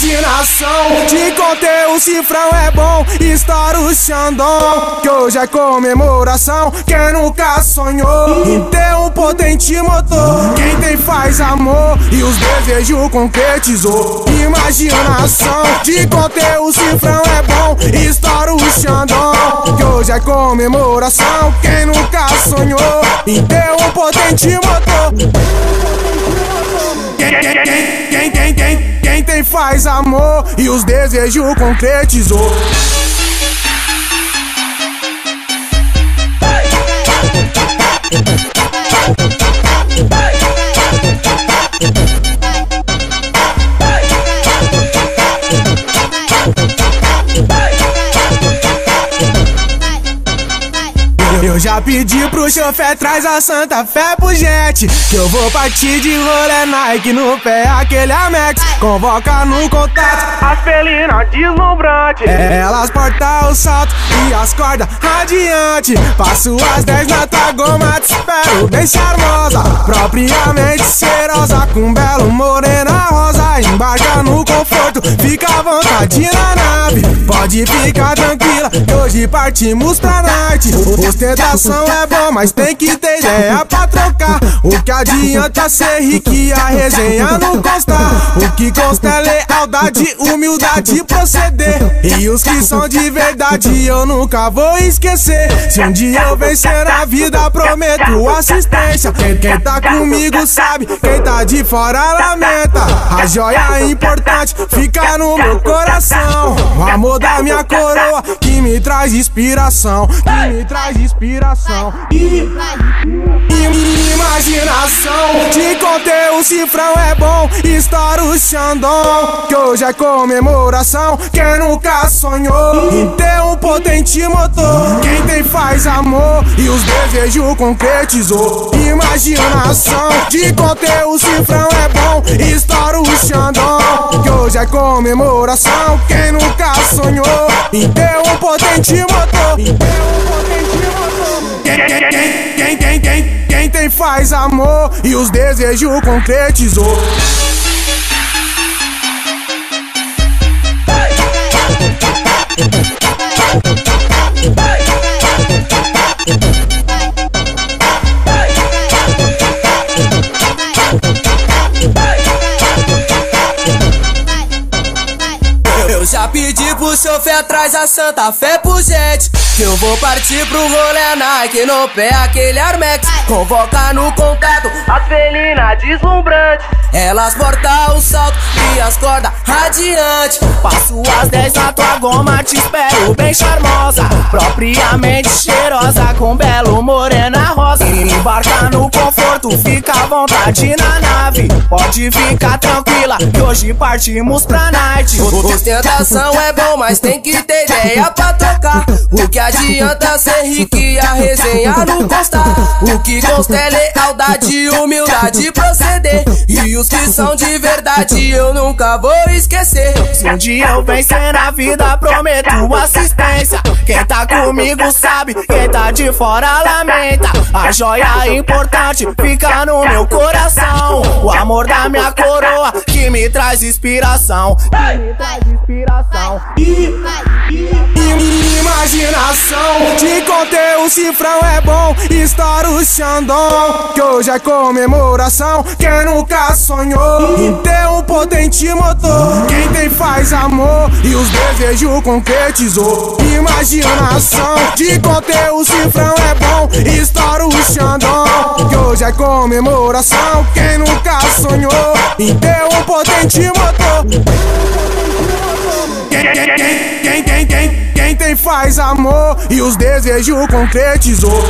imaginação. Te contei, o cifrão é bom, estoura o Xandão, que hoje é comemoração. Quem nunca sonhou em ter um potente motor? Quem tem faz amor e os desejos concretizou. Imaginação. Te contei, o cifrão é bom, estoura o Xandão, que hoje é comemoração. Quem nunca sonhou em ter um potente motor? Quem tem faz amor e os desejos concretizou. Eu já pedi pro chofé, traz a Santa Fé pro jet, que eu vou partir de rolê Nike no pé, aquele Amex. Convoca no contato as felinas deslumbrantes, elas portam o salto e as cordas radiante. Passo as 10 na tua goma, te espero bem charmosa, propriamente cheirosa, com belo morena rosa. Embarca no conforto, fica à vontade na nave, pode ficar tranquila, que hoje partimos pra night. Ostentação é bom, mas tem que ter ideia pra trocar. O que adianta ser rico e a resenha não constar? O que consta é lealdade, humildade, proceder. E os que são de verdade eu nunca vou esquecer. Se um dia eu vencer na vida, prometo assistência. Quem tá comigo sabe, quem tá de fora lamenta. A joia é importante, fica no meu coração. O amor da minha coroa que me traz inspiração, que me traz inspiração. Imaginação. Te contei, o cifrão é bom, estoura o Xandão, que hoje é comemoração. Quem nunca sonhou em ter um potente motor? Quem tem faz amor e os desejos concretizou. Imaginação. Te contei, o cifrão é bom, estoura o Xandão, que hoje é comemoração. Quem nunca sonhou em ter um potente motor? Quem tem faz amor e os desejos concretizou. Eu já pedi pro chofé, traz a Santa Fé pro jet, que eu vou partir pro rolê Nike no pé, aquele Armex. Convoca no contato as felinas deslumbrantes, elas portam o salto e as cordas radiante. Passo as 10 na tua goma, te espero bem charmosa, propriamente cheirosa, com belo morena rosa. Embarca no conforto, fica à vontade na nave, pode ficar tranquila, que hoje partimos pra night. Ostentação é bom, mas tem que ter ideia pra trocar. O que adianta ser rico e a resenha não constar? O que consta é lealdade, humildade, proceder. E os que são de verdade eu nunca vou esquecer. Se um dia eu vencer na vida, prometo assistência. Quem tá comigo sabe, quem tá de fora lamenta. A joia é importante, fica no meu coração. O amor da minha coroa que me traz inspiração, que me traz inspiração. Imaginação. Te contei, o cifrão é bom, estoura o Xandão, que hoje é comemoração. Quem nunca sonhou em ter um potente motor? Quem tem faz amor e os desejos concretizou. Imaginação. Te contei, o cifrão é bom, estoura o Xandão, que hoje é comemoração. Quem nunca sonhou em ter um potente motor? Quem tem faz amor e os desejos concretizou.